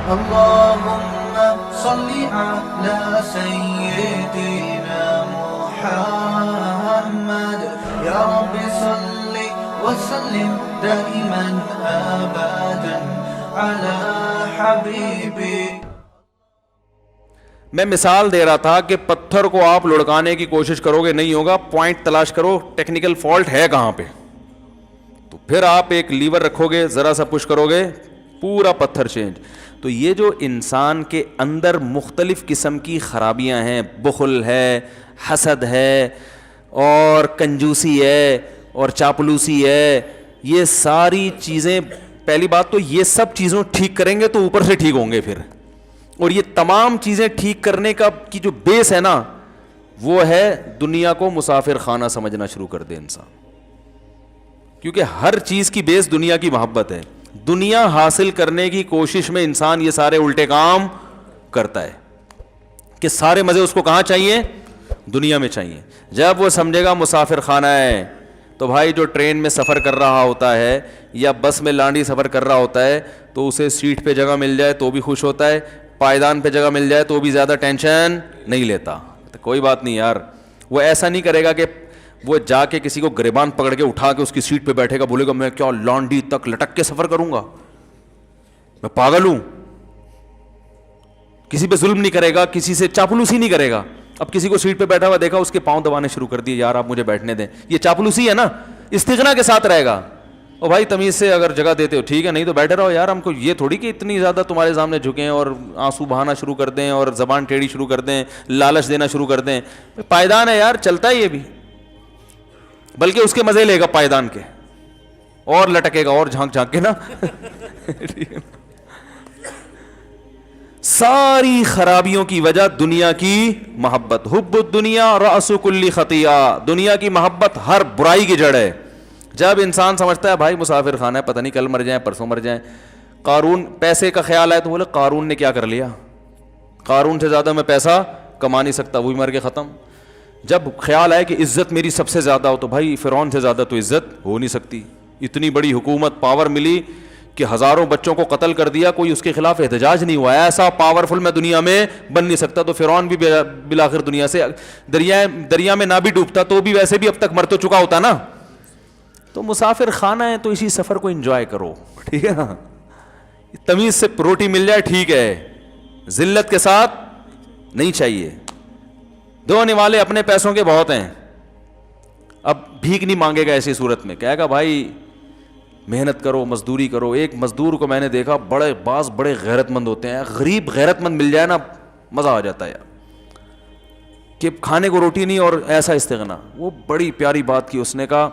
اللهم صل على سيدنا محمد يا رب صل وسلم دائما ابدا على حبيبي. میں مثال دے رہا تھا کہ پتھر کو آپ لڑکانے کی کوشش کرو گے نہیں ہوگا, پوائنٹ تلاش کرو ٹیکنیکل فالٹ ہے کہاں پہ, تو پھر آپ ایک لیور رکھو گے, ذرا سا پش کرو گے پورا پتھر چینج. تو یہ جو انسان کے اندر مختلف قسم کی خرابیاں ہیں, بخل ہے, حسد ہے, اور کنجوسی ہے, اور چاپلوسی ہے, یہ ساری چیزیں, پہلی بات تو یہ سب چیزوں ٹھیک کریں گے تو اوپر سے ٹھیک ہوں گے پھر. اور یہ تمام چیزیں ٹھیک کرنے کا کی جو بیس ہے نا, وہ ہے دنیا کو مسافر خانہ سمجھنا شروع کر دے انسان, کیونکہ ہر چیز کی بیس دنیا کی محبت ہے. دنیا حاصل کرنے کی کوشش میں انسان یہ سارے الٹے کام کرتا ہے کہ سارے مزے اس کو کہاں چاہیے, دنیا میں چاہیے. جب وہ سمجھے گا مسافر خانہ ہے, تو بھائی جو ٹرین میں سفر کر رہا ہوتا ہے یا بس میں لانڈی سفر کر رہا ہوتا ہے, تو اسے سیٹ پہ جگہ مل جائے تو بھی خوش ہوتا ہے, پائیدان پہ جگہ مل جائے تو بھی زیادہ ٹینشن نہیں لیتا. تو کوئی بات نہیں یار, وہ ایسا نہیں کرے گا کہ وہ جا کے کسی کو گریبان پکڑ کے اٹھا کے اس کی سیٹ پہ بیٹھے گا, بولے گا میں کیا لانڈی تک لٹک کے سفر کروں گا, میں پاگل ہوں. کسی پہ ظلم نہیں کرے گا, کسی سے چاپلوسی نہیں کرے گا. اب کسی کو سیٹ پہ بیٹھا ہوا دیکھا, اس کے پاؤں دبانے شروع کر دیے, یار آپ مجھے بیٹھنے دیں, یہ چاپلوسی ہے نا. استغنا کے ساتھ رہے گا, اور بھائی تمیز سے اگر جگہ دیتے ہو ٹھیک ہے, نہیں تو بیٹھے رہو یار. ہم کو یہ تھوڑی کہ اتنی زیادہ تمہارے سامنے جھکیں اور آنسو بہانا شروع کر دیں اور زبان ٹیڑھی شروع کر دیں, لالچ دینا شروع کر دیں. پائیدان ہے یار, چلتا ہے یہ بھی, بلکہ اس کے مزے لے گا پائیدان کے, اور لٹکے گا اور جھانک جھانک کے نا. ساری خرابیوں کی وجہ دنیا کی محبت. حب الدنیا رأس کل خطیئہ, دنیا کی محبت ہر برائی کی جڑ ہے. جب انسان سمجھتا ہے بھائی مسافر خانہ ہے, پتہ نہیں کل مر جائیں پرسوں مر جائیں. قارون, پیسے کا خیال آئے تو بولے قارون نے کیا کر لیا, قارون سے زیادہ میں پیسہ کما نہیں سکتا, وہ بھی مر کے ختم. جب خیال آئے کہ عزت میری سب سے زیادہ ہو, تو بھائی فرعون سے زیادہ تو عزت ہو نہیں سکتی. اتنی بڑی حکومت, پاور ملی کہ ہزاروں بچوں کو قتل کر دیا, کوئی اس کے خلاف احتجاج نہیں ہوا, ایسا پاورفل میں دنیا میں بن نہیں سکتا. تو فرعون بھی بالآخر دنیا سے دریا میں نہ بھی ڈوبتا تو بھی ویسے بھی اب تک مر تو چکا ہوتا نا. تو مسافر خانہ ہے تو اسی سفر کو انجوائے کرو, ٹھیک ہے نا. تمیز سے روٹی مل جائے ٹھیک ہے, ذلت کے ساتھ نہیں چاہیے. دونے والے اپنے پیسوں کے بہت ہیں, اب بھیک نہیں مانگے گا ایسی صورت میں, کہے گا بھائی محنت کرو, مزدوری کرو. ایک مزدور کو میں نے دیکھا, بڑے غیرت مند ہوتے ہیں, غریب غیرت مند مل جائے نا مزہ آ جاتا ہے یار, کہ کھانے کو روٹی نہیں اور ایسا استغنا. وہ بڑی پیاری بات کی اس نے, کہا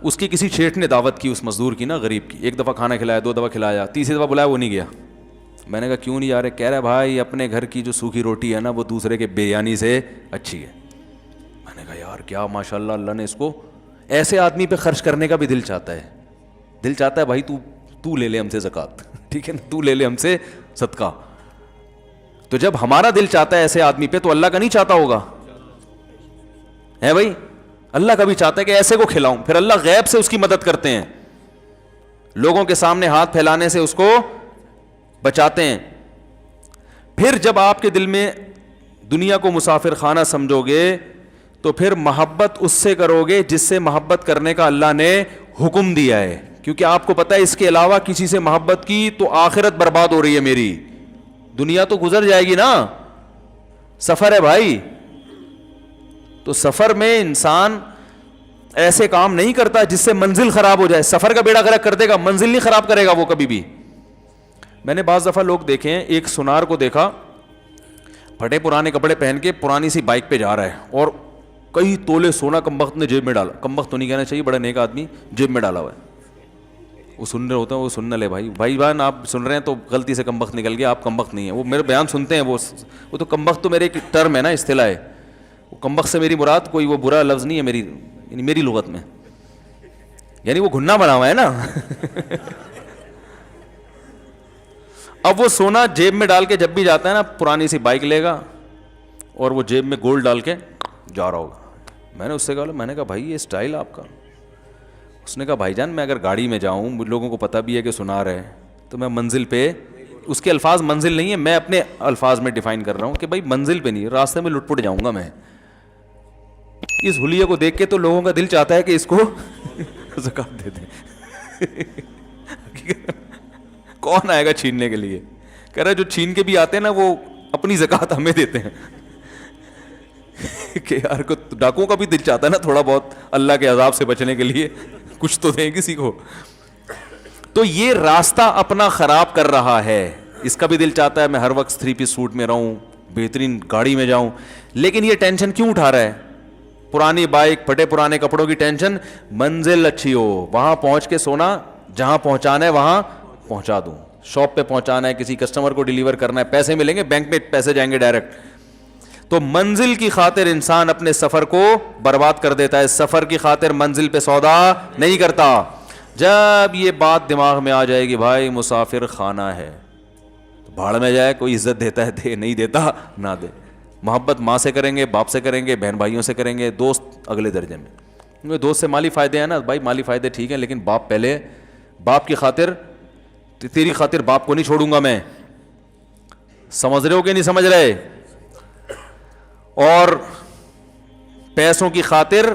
اس کی کسی شیٹھ نے دعوت کی اس مزدور کی نا, غریب کی, ایک دفعہ کھانا کھلایا, 2 دفعہ کھلایا, تیسری دفعہ بلایا وہ نہیں گیا. میں نے کہا کیوں نہیں جا رہے, کہہ رہا ہے بھائی اپنے گھر کی جو سوکھی روٹی ہے نا وہ دوسرے کے بریانی سے اچھی ہے. میں نے کہا یار کیا ماشاء اللہ, اللہ نے اس کو ایسے آدمی پہ خرچ کرنے کا بھی دل چاہتا ہے. دل چاہتا ہے بھائی تو لے لے ہم سے زکوٰۃ, ٹھیک ہے نا, تو لے لے ہم سے صدقہ. تو جب ہمارا دل چاہتا ہے ایسے آدمی پہ, تو اللہ کا نہیں چاہتا ہوگا ہے بھائی, اللہ کا بھی چاہتا ہے کہ ایسے کو کھلاؤں. پھر اللہ غیب سے اس کی مدد کرتے ہیں, لوگوں کے سامنے ہاتھ پھیلانے سے اس کو بچاتے ہیں. پھر جب آپ کے دل میں دنیا کو مسافر خانہ سمجھو گے, تو پھر محبت اس سے کرو گے جس سے محبت کرنے کا اللہ نے حکم دیا ہے. کیونکہ آپ کو پتہ ہے اس کے علاوہ کسی سے محبت کی تو آخرت برباد ہو رہی ہے میری. دنیا تو گزر جائے گی نا, سفر ہے بھائی. تو سفر میں انسان ایسے کام نہیں کرتا جس سے منزل خراب ہو جائے. سفر کا بیڑا غرق کر دے گا, منزل نہیں خراب کرے گا وہ کبھی بھی. میں نے بعض دفعہ لوگ دیکھے ہیں, ایک سنار کو دیکھا پھٹے پرانے کپڑے پہن کے پرانی سی بائک پہ جا رہا ہے, اور کئی تولے سونا کمبخت نے جیب میں ڈالا, کمبخت تو نہیں کہنا چاہیے, بڑا نیک آدمی, جیب میں ڈالا ہوا ہے. وہ سن رہے ہوتے ہیں, وہ سن نہ لے بھائی بہن آپ سن رہے ہیں تو غلطی سے کمبخت نکل گیا, آپ کمبخت نہیں ہیں. وہ میرے بیان سنتے ہیں, وہ تو کمبخت تو میرے ایک ٹرم ہے نا, اصطلاح ہے. وہ کمبخت سے میری مراد کوئی وہ برا لفظ نہیں ہے میری لغت میں, یعنی وہ گھننا بنا ہوا ہے نا. اب وہ سونا جیب میں ڈال کے جب بھی جاتا ہے نا, پرانی سی بائک لے گا اور وہ جیب میں گولڈ ڈال کے جا رہا ہوگا. میں نے اس سے کہا, میں نے کہا بھائی یہ اسٹائل آپ کا. اس نے کہا بھائی جان میں اگر گاڑی میں جاؤں, لوگوں کو پتہ بھی ہے کہ سنا رہے, تو میں منزل پہ اس کے الفاظ منزل نہیں ہے, میں اپنے الفاظ میں ڈیفائن کر رہا ہوں کہ بھائی منزل پہ نہیں, راستے میں لٹ پٹ جاؤں گا میں. اس حلیے کو دیکھ کے تو لوگوں کا دل چاہتا ہے کہ اس کو زکات دے دیں. کون آئے گا چھیننے کے لیے؟ کہہ رہا جو چھین کے بھی آتے ہیں نا وہ اپنی زکات ہمیں دیتے ہیں. کہ یار کو ڈاکوؤں کا بھی دل چاہتا ہے نا تھوڑا بہت اللہ کے عذاب سے بچنے کے لیے کچھ تو دیں کسی کو. تو یہ راستہ اپنا خراب کر رہا ہے. اس کا بھی دل چاہتا ہے میں ہر وقت 3 پیس سوٹ میں رہوں, بہترین گاڑی میں جاؤں, لیکن یہ ٹینشن کیوں اٹھا رہا ہے؟ پرانی بائک, پھٹے پرانے کپڑوں کی ٹینشن. منزل اچھی ہو, وہاں پہنچ کے سونا, جہاں پہنچانا ہے وہاں پہنچا دوں. شاپ پہ پہنچانا ہے, کسی کسٹمر کو ڈیلیور کرنا ہے, پیسے ملیں گے, بینک میں پیسے جائیں گے ڈائریکٹ. تو منزل کی خاطر انسان اپنے سفر کو برباد کر دیتا ہے, سفر کی خاطر منزل پہ سودا نہیں کرتا. جب یہ بات دماغ میں آ جائے گی بھائی مسافر خانہ ہے, تو بھاڑ میں جائے, کوئی عزت دیتا ہے دے, نہیں دیتا نہ دے. محبت ماں سے کریں گے, باپ سے کریں گے, بہن بھائیوں سے کریں گے, دوست اگلے درجے میں. کیونکہ دوست سے مالی فائدے ہیں نا بھائی, مالی فائدے ٹھیک ہیں, لیکن باپ پہلے. باپ کی خاطر, تیری خاطر باپ کو نہیں چھوڑوں گا میں. سمجھ رہے ہو کہ نہیں سمجھ رہے؟ اور پیسوں کی خاطر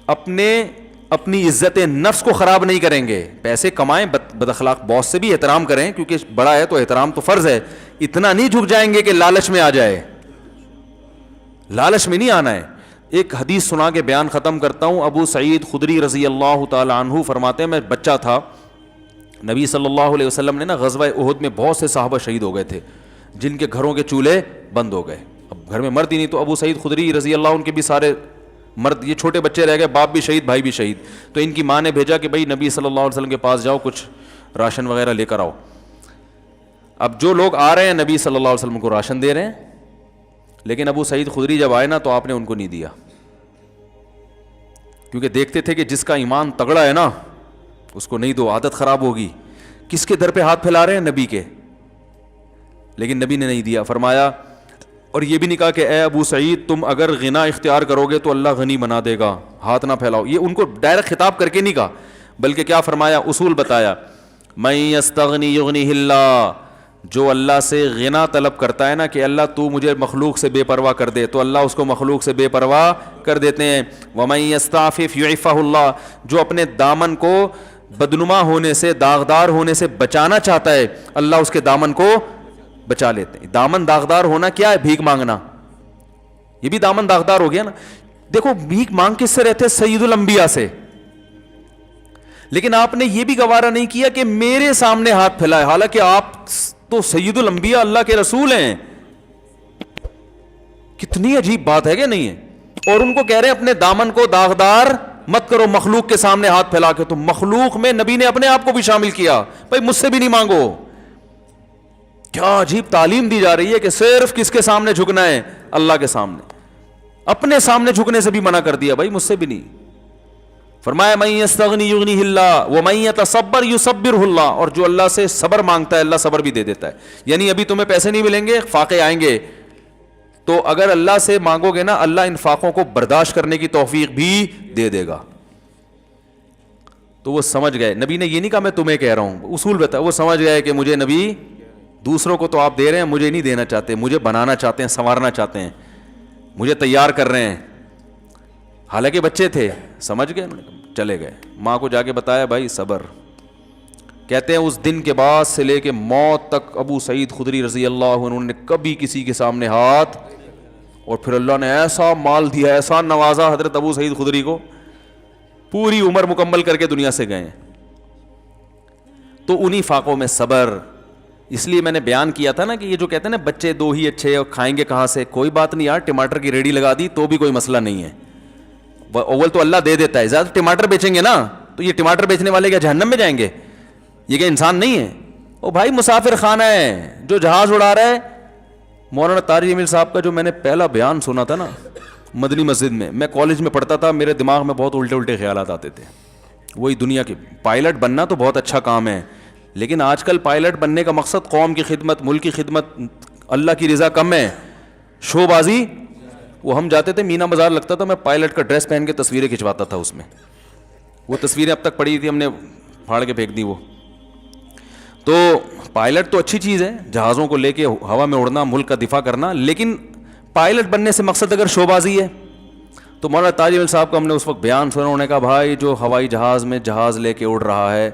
اپنی عزت نفس کو خراب نہیں کریں گے. پیسے کمائیں, بد اخلاق باس سے بھی احترام کریں کیونکہ بڑا ہے تو احترام تو فرض ہے. اتنا نہیں جھک جائیں گے کہ لالچ میں آ جائے, لالچ میں نہیں آنا ہے. ایک حدیث سنا کے بیان ختم کرتا ہوں. ابو سعید خدری رضی اللہ تعالی عنہ فرماتے ہیں میں بچہ تھا, نبی صلی اللہ علیہ وسلم نے نا غزوہ احد میں بہت سے صحابہ شہید ہو گئے تھے جن کے گھروں کے چولہے بند ہو گئے. اب گھر میں مرد ہی نہیں, تو ابو سعید خدری رضی اللہ عنہ کے بھی سارے مرد, یہ چھوٹے بچے رہ گئے, باپ بھی شہید, بھائی بھی شہید. تو ان کی ماں نے بھیجا کہ بھائی نبی صلی اللہ علیہ وسلم کے پاس جاؤ, کچھ راشن وغیرہ لے کر آؤ. اب جو لوگ آ رہے ہیں نبی صلی اللہ علیہ وسلم کو راشن دے رہے ہیں, لیکن ابو سعید خدری جب آئے نا تو آپ نے ان کو نہیں دیا, کیونکہ دیکھتے تھے کہ جس کا ایمان تگڑا ہے نا اس کو نہیں دو, عادت خراب ہوگی. کس کے در پہ ہاتھ پھیلا رہے ہیں؟ نبی کے. لیکن نبی نے نہیں دیا. فرمایا, اور یہ بھی نہیں کہا کہ اے ابو سعید تم اگر غنا اختیار کرو گے تو اللہ غنی بنا دے گا, ہاتھ نہ پھیلاؤ. یہ ان کو ڈائریکٹ خطاب کر کے نہیں کہا, بلکہ کیا فرمایا؟ اصول بتایا. من یستغنی یغنیہ اللہ, جو اللہ سے غنا طلب کرتا ہے نا کہ اللہ تو مجھے مخلوق سے بے پرواہ کر دے, تو اللہ اس کو مخلوق سے بے پرواہ کر دیتے ہیں. ومن یستعفف یعفہ اللہ, جو اپنے دامن کو بدنما ہونے سے, داغدار ہونے سے بچانا چاہتا ہے, اللہ اس کے دامن کو بچا لیتے ہیں. دامن داغدار ہونا کیا ہے؟ بھیک مانگنا. یہ بھی دامن داغدار ہو گیا نا. دیکھو بھیک مانگ کس سے رہتے؟ سید الانبیاء سے. لیکن آپ نے یہ بھی گوارا نہیں کیا کہ میرے سامنے ہاتھ پھیلائے, حالانکہ آپ تو سید الانبیاء اللہ کے رسول ہیں. کتنی عجیب بات ہے کہ نہیں ہے؟ اور ان کو کہہ رہے ہیں اپنے دامن کو داغدار مت کرو مخلوق کے سامنے ہاتھ پھیلا کے. تو مخلوق میں نبی نے اپنے آپ کو بھی شامل کیا, بھائی مجھ سے بھی نہیں مانگو. کیا عجیب تعلیم دی جا رہی ہے کہ صرف کس کے سامنے جھکنا ہے؟ اللہ کے سامنے. اپنے سامنے جھکنے سے بھی منع کر دیا, بھائی مجھ سے بھی نہیں. فرمایا من یستغنی یغنیہ اللہ ومن یتصبر یصبرہ اللہ, اور جو اللہ سے صبر مانگتا ہے اللہ صبر بھی دے دیتا ہے. یعنی ابھی تمہیں پیسے نہیں ملیں گے, فاقے آئیں گے, تو اگر اللہ سے مانگو گے نا اللہ ان فاقوں کو برداشت کرنے کی توفیق بھی دے دے گا. تو وہ سمجھ گئے. نبی نے یہ نہیں کہا میں تمہیں کہہ رہا ہوں, اصول بتا. وہ سمجھ گئے کہ مجھے نبی, دوسروں کو تو آپ دے رہے ہیں, مجھے نہیں دینا چاہتے, مجھے بنانا چاہتے ہیں, سنوارنا چاہتے ہیں, مجھے تیار کر رہے ہیں. حالانکہ بچے تھے, سمجھ گئے, چلے گئے. ماں کو جا کے بتایا بھائی صبر. کہتے ہیں اس دن کے بعد سے لے کے موت تک ابو سعید خدری رضی اللہ عنہ نے کبھی کسی کے سامنے ہاتھ, اور پھر اللہ نے ایسا مال دیا, ایسا نوازا حضرت ابو سعید خدری کو, پوری عمر مکمل کر کے دنیا سے گئے. تو انہی فاقوں میں صبر. اس لیے میں نے بیان کیا تھا نا کہ یہ جو کہتے ہیں نا بچے دو ہی اچھے اور کھائیں گے کہاں سے, کوئی بات نہیں یار, ٹماٹر کی ریڑھی لگا دی تو بھی کوئی مسئلہ نہیں ہے. اول تو اللہ دے دیتا ہے, زیادہ ٹماٹر بیچیں گے نا تو یہ ٹماٹر بیچنے والے کیا جہنم میں جائیں گے؟ یہ کہ انسان نہیں ہے؟ او بھائی مسافر خانہ ہے جو جہاز اڑا رہا ہے. مولانا طارق جمیل صاحب کا جو میں نے پہلا بیان سنا تھا نا مدنی مسجد میں کالج میں پڑھتا تھا, میرے دماغ میں بہت الٹے خیالات آتے تھے. وہی دنیا کے پائلٹ بننا تو بہت اچھا کام ہے, لیکن آج کل پائلٹ بننے کا مقصد قوم کی خدمت, ملک کی خدمت, اللہ کی رضا کم ہے, شو بازی. وہ ہم جاتے تھے مینا بازار لگتا تھا, میں پائلٹ کا ڈریس پہن کے تصویریں کھنچواتا تھا اس میں. وہ تصویریں اب تک پڑی تھی, ہم نے پھاڑ کے پھینک دی وہ. تو پائلٹ تو اچھی چیز ہے, جہازوں کو لے کے ہوا میں اڑنا, ملک کا دفاع کرنا, لیکن پائلٹ بننے سے مقصد اگر شو بازی ہے تو مولانا تاج احمد صاحب کو ہم نے اس وقت بیان سنا, انہوں نے کہا بھائی جو ہوائی جہاز میں جہاز لے کے اڑ رہا ہے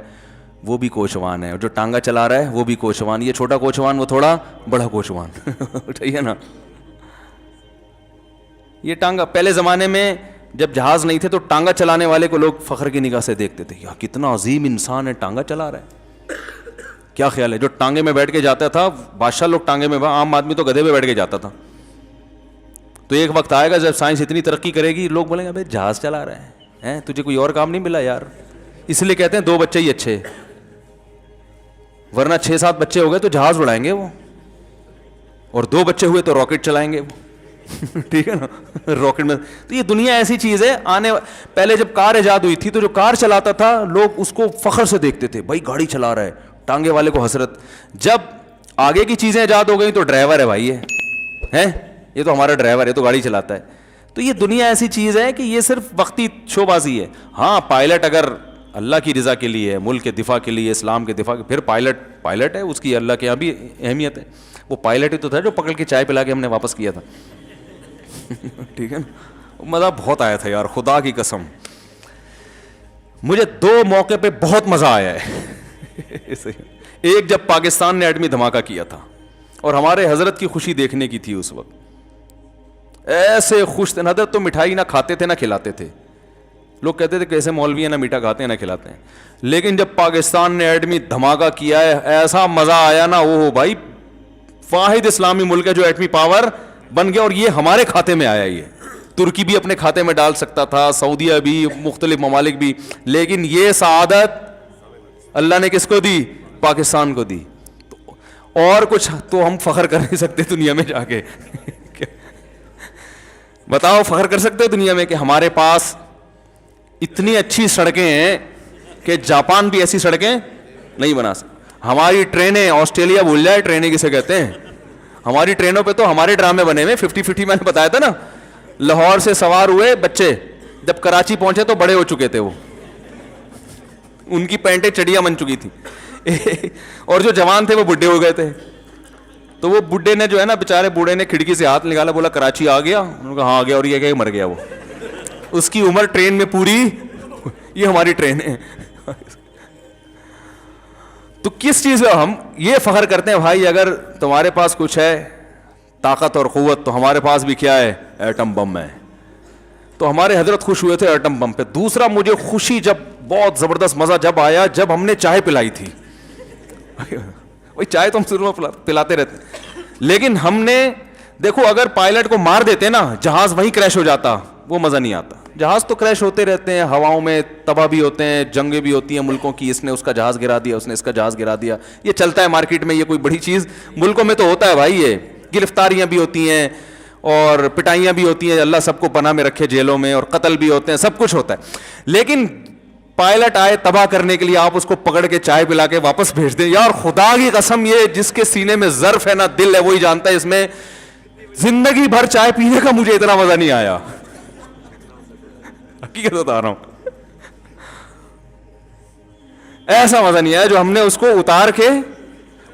وہ بھی کوچوان ہے, اور جو ٹانگا چلا رہا ہے وہ بھی کوچوان. یہ چھوٹا کوچوان, وہ تھوڑا بڑا کوچوان. ٹھیک ہے نا. یہ ٹانگا, پہلے زمانے میں جب جہاز نہیں تھے تو ٹانگا چلانے والے کو لوگ فخر کی نگاہ سے دیکھتے تھے, یا کتنا عظیم انسان ہے, ٹانگا چلا رہا ہے. کیا خیال ہے, جو ٹانگے میں بیٹھ کے جاتا تھا, بادشاہ لوگ ٹانگے میں, عام آدمی تو گدھے پہ بیٹھ کے جاتا تھا. تو ایک وقت آئے گا جب سائنس اتنی ترقی کرے گی, لوگ بولیں گے بھائی جہاز چلا رہے ہیں, تجھے کوئی اور کام نہیں ملا یار. اس لیے کہتے ہیں 2 بچے ہی اچھے, ورنہ 6-7 بچے ہو گئے تو جہاز اڑائیں گے وہ, اور 2 بچے ہوئے تو راکٹ چلائیں گے وہ. ٹھیک ہے نا, راکٹ میں. تو یہ دنیا ایسی چیز ہے, پہلے جب کار ایجاد ہوئی تھی تو جو کار چلاتا تھا لوگ اس کو فخر سے دیکھتے تھے, بھائی گاڑی چلا رہا ہے, ٹانگے والے کو حسرت. جب آگے کی چیزیں ایجاد ہو گئی تو ڈرائیور ہے بھائی, یہ تو ہمارا ڈرائیور ہے, تو گاڑی چلاتا ہے. تو یہ دنیا ایسی چیز ہے کہ یہ صرف وقتی شو بازی ہے. ہاں پائلٹ اگر اللہ کی رضا کے لیے, ملک کے دفاع کے لیے, اسلام کے دفاع کے, پھر پائلٹ ہے, اس کی اللہ کے یہاں بھی اہمیت ہے. وہ پائلٹ ہی تو تھا جو پکڑ کے چائے پلا کے ہم نے واپس کیا تھا. ٹھیک ہے نا, مزہ بہت آیا تھا یار, خدا کی قسم. مجھے 2 موقع پہ بہت مزہ آیا ہے. ایک جب پاکستان نے ایٹمی دھماکہ کیا تھا اور ہمارے حضرت کی خوشی دیکھنے کی تھی اس وقت, ایسے خوش تھے. حضرت تو مٹھائی نہ کھاتے تھے نہ کھلاتے تھے. لوگ کہتے تھے کیسے مولوی ہیں, نہ میٹھا کھاتے ہیں نہ کھلاتے ہیں. لیکن جب پاکستان نے ایٹمی دھماکہ کیا ہے, ایسا مزہ آیا نا, وہ بھائی واحد اسلامی ملک ہے جو ایٹمی پاور بن گیا, اور یہ ہمارے کھاتے میں آیا. یہ ترکی بھی اپنے کھاتے میں ڈال سکتا تھا, سعودیہ بھی, مختلف ممالک بھی, لیکن یہ سعادت اللہ نے کس کو دی؟ پاکستان کو دی. اور کچھ تو ہم فخر کر نہیں سکتے دنیا میں جا کے. بتاؤ فخر کر سکتے دنیا میں کہ ہمارے پاس اتنی اچھی سڑکیں ہیں کہ جاپان بھی ایسی سڑکیں نہیں بنا سکتا. ہماری ٹرینیں, آسٹریلیا بھول جائے ٹرینیں کسے کہتے ہیں. ہماری ٹرینوں پہ تو ہمارے ڈرامے بنے ہوئے 50-50. میں نے بتایا تھا نا, لاہور سے سوار ہوئے بچے, جب کراچی پہنچے تو بڑے ہو چکے تھے, وہ ان کی پینٹیں چڑیاں بن چکی تھی, اور جو جوان تھے وہ بڈھے ہو گئے تھے. تو وہ بڈھے نے جو ہے نا, بیچارے بوڑھے نے کھڑکی سے ہاتھ نکالا, بولا کراچی آ گیا. انہوں نے کہا ہاں آ گیا, اور یہ کہ مر گیا. وہ اس کی عمر ٹرین میں پوری, یہ ہماری ٹرین ہے. تو کس چیز میں ہم یہ فخر کرتے ہیں بھائی, اگر تمہارے پاس کچھ ہے طاقت اور قوت, تو ہمارے پاس بھی کیا ہے, ایٹم بم ہے. تو ہمارے حضرت خوش ہوئے تھے ایٹم بم پہ. دوسرا مجھے خوشی جب بہت زبردست مزہ جب آیا جب ہم نے چائے پلائی تھی. وہی چائے تو ہم شروع میں پلاتے رہتے ہیں, لیکن ہم نے دیکھو اگر پائلٹ کو مار دیتے نا, جہاز وہیں کریش ہو جاتا, وہ مزہ نہیں آتا. جہاز تو کریش ہوتے رہتے ہیں, ہواؤں میں تباہ بھی ہوتے ہیں, جنگیں بھی ہوتی ہیں ملکوں کی, اس نے اس کا جہاز گرا دیا, اس نے اس کا جہاز گرا دیا, یہ چلتا ہے مارکیٹ میں. یہ کوئی بڑی چیز ملکوں میں تو ہوتا ہے بھائی, یہ گرفتاریاں بھی ہوتی ہیں اور پٹائیاں بھی ہوتی ہیں, اللہ سب کو پناہ میں رکھے جیلوں میں, اور قتل بھی ہوتے ہیں, سب کچھ ہوتا ہے. لیکن پائلٹ آئے تباہ کرنے کے لیے, آپ اس کو پکڑ کے چائے پلا کے واپس بھیج دیں. یار خدا کی قسم, یہ جس کے سینے میں ظرف ہے نا, دل ہے, وہی جانتا ہے. اس میں زندگی بھر چائے پینے کا مجھے اتنا مزہ نہیں آیا, حقیقت بتا رہا ہوں. ایسا مزہ نہیں آیا جو ہم نے اس کو اتار کے.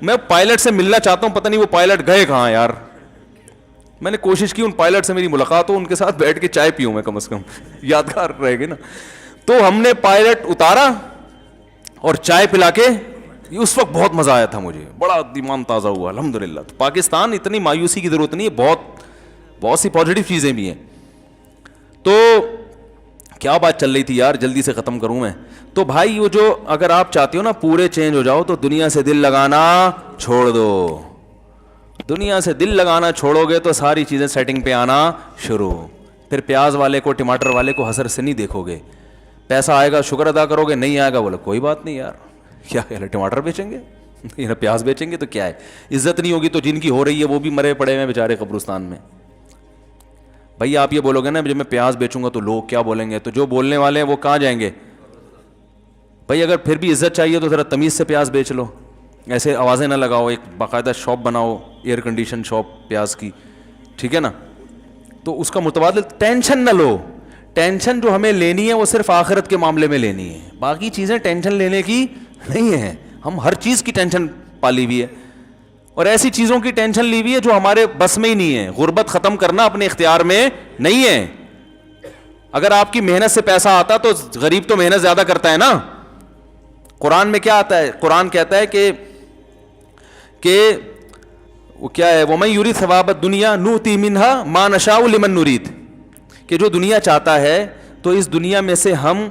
میں پائلٹ سے ملنا چاہتا ہوں, پتہ نہیں وہ پائلٹ گئے کہاں یار. میں نے کوشش کی ان پائلٹ سے میری ملاقات ہو, ان کے ساتھ بیٹھ کے چائے پیوں میں, کم از کم یادگار رہے گی نا. تو ہم نے پائلٹ اتارا اور چائے پلا کے, اس وقت بہت مزہ آیا تھا مجھے, بڑا دماغ تازہ ہوا الحمدللہ. تو پاکستان اتنی مایوسی کی ضرورت نہیں ہے, بہت سی پازیٹیو چیزیں بھی ہیں. تو کیا بات چل رہی تھی یار, جلدی سے ختم کروں میں. تو بھائی وہ جو اگر آپ چاہتے ہو نا پورے چینج ہو جاؤ, تو دنیا سے دل لگانا چھوڑ دو. دنیا سے دل لگانا چھوڑو گے تو ساری چیزیں سیٹنگ پہ آنا شروع. پھر پیاز والے کو, ٹماٹر والے کو حسر سے نہیں دیکھو گے. پیسہ آئے گا شکر ادا کرو گے, نہیں آئے گا بولے کوئی بات نہیں یار, کیا خیال ہے ٹماٹر بیچیں گے, پیاز بیچیں گے تو کیا ہے. عزت نہیں ہوگی تو جن کی ہو رہی ہے وہ بھی مرے پڑے ہیں بیچارے قبرستان میں. بھائی آپ یہ بولو گے نا جب میں پیاز بیچوں گا تو لوگ کیا بولیں گے, تو جو بولنے والے ہیں وہ کہاں جائیں گے. بھائی اگر پھر بھی عزت چاہیے تو ذرا تمیز سے پیاز بیچ لو, ایسے آوازیں نہ لگاؤ. ایک باقاعدہ شاپ بناؤ, ایئر کنڈیشن شاپ پیاز کی, ٹھیک ہے نا. تو اس کا متبادل ٹینشن نہ لو. ٹینشن جو ہمیں لینی ہے وہ صرف آخرت کے معاملے میں لینی ہے, باقی چیزیں ٹینشن لینے کی نہیں ہے. ہم ہر چیز کی ٹینشن پالی ہوئی ہے, اور ایسی چیزوں کی ٹینشن لی ہوئی ہے جو ہمارے بس میں ہی نہیں ہے. غربت ختم کرنا اپنے اختیار میں نہیں ہے. اگر آپ کی محنت سے پیسہ آتا تو غریب تو محنت زیادہ کرتا ہے نا. قرآن میں کیا آتا ہے؟ قرآن کہتا ہے کہ وہ کیا ہے, وَمَن يُرِدْ ثَوَابَ الدُّنْيَا نُؤْتِهِ مِنْهَا مَا نَشَاءُ لِمَن نُرِيدُ, کہ جو دنیا چاہتا ہے تو اس دنیا میں سے ہم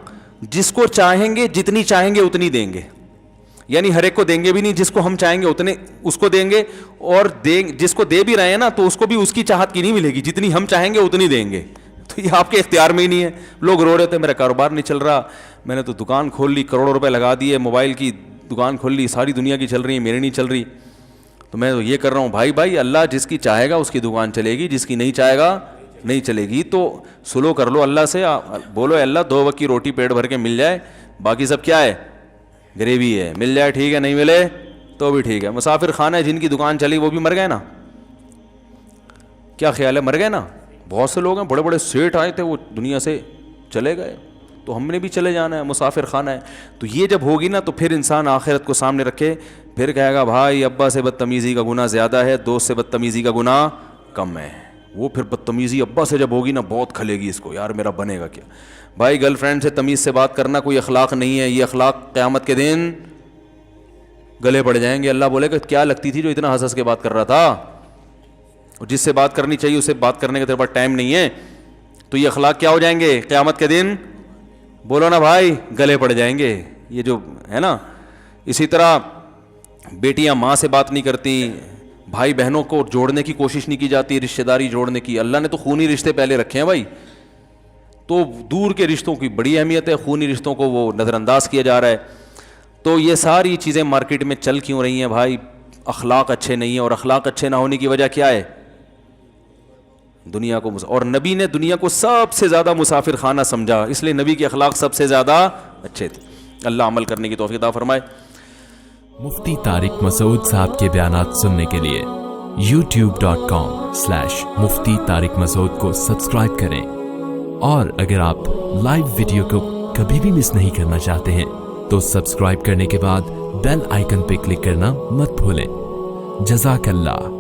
جس کو چاہیں گے جتنی چاہیں گے اتنی دیں گے. یعنی ہر ایک کو دیں گے بھی نہیں, جس کو ہم چاہیں گے اتنے اس کو دیں گے, اور جس کو دے بھی رہے ہیں نا تو اس کو بھی اس کی چاہت کی نہیں ملے گی, جتنی ہم چاہیں گے اتنی دیں گے. تو یہ آپ کے اختیار میں ہی نہیں ہے. لوگ رو رہے تھے میرا کاروبار نہیں چل رہا, میں نے تو دکان کھول لی, کروڑوں روپے لگا دیے, موبائل کی دکان کھول لی, ساری دنیا کی چل رہی ہے, میری نہیں چل رہی. تو میں تو یہ کر رہا ہوں, بھائی اللہ جس کی چاہے گا اس کی دکان چلے گی, جس کی نہیں چاہے گا نہیں چلے گی. تو سلو کر لو اللہ سے, بولو اللہ 2 وقت کی روٹی پیٹ بھر کے مل جائے, باقی سب کیا ہے گریوی ہے, مل جائے ٹھیک ہے, نہیں ملے تو بھی ٹھیک ہے. مسافر خانہ جن کی دکان چلی وہ بھی مر گئے نا, کیا خیال ہے, مر گئے نا. بہت سے لوگ ہیں بڑے بڑے سیٹ آئے تھے وہ دنیا سے چلے گئے, تو ہم نے بھی چلے جانا ہے, مسافر خانہ ہے. تو یہ جب ہوگی نا تو پھر انسان آخرت کو سامنے رکھے, پھر کہے گا بھائی ابا سے بدتمیزی کا گناہ زیادہ ہے, دوست سے بدتمیزی کا گناہ کم ہے. وہ پھر بدتمیزی ابا سے جب ہوگی نا بہت کھلے گی اس کو, یار میرا بنے گا کیا. بھائی گرل فرینڈ سے تمیز سے بات کرنا کوئی اخلاق نہیں ہے, یہ اخلاق قیامت کے دن گلے پڑ جائیں گے. اللہ بولے کہ کیا لگتی تھی جو اتنا ہنس ہنس کے بات کر رہا تھا, اور جس سے بات کرنی چاہیے اسے بات کرنے کا تیرے پاس ٹائم نہیں ہے, تو یہ اخلاق کیا ہو جائیں گے قیامت کے دن, بولو نا بھائی گلے پڑ جائیں گے. یہ جو ہے نا, اسی طرح بیٹیاں ماں سے بات نہیں کرتی, بھائی بہنوں کو جوڑنے کی کوشش نہیں کی جاتی, رشتہ داری جوڑنے کی. اللہ نے تو خونی رشتے پہلے رکھے ہیں بھائی, تو دور کے رشتوں کی بڑی اہمیت ہے, خونی رشتوں کو وہ نظر انداز کیا جا رہا ہے. تو یہ ساری چیزیں مارکیٹ میں چل کیوں رہی ہیں بھائی؟ اخلاق اچھے نہیں ہیں, اور اخلاق اچھے نہ ہونے کی وجہ کیا ہے؟ دنیا کو, اور نبی نے دنیا کو سب سے زیادہ مسافر خانہ سمجھا, اس لیے نبی کے اخلاق سب سے زیادہ اچھے تھے. اللہ عمل کرنے کی توفیق عطا فرمائے. مفتی طارق مسعود صاحب کے بیانات سننے کے لیے youtube.com/مفتی طارق مسعود کو سبسکرائب کریں, اور اگر آپ لائیو ویڈیو کو کبھی بھی مس نہیں کرنا چاہتے ہیں تو سبسکرائب کرنے کے بعد بیل آئیکن پہ کلک کرنا مت بھولیں. جزاک اللہ.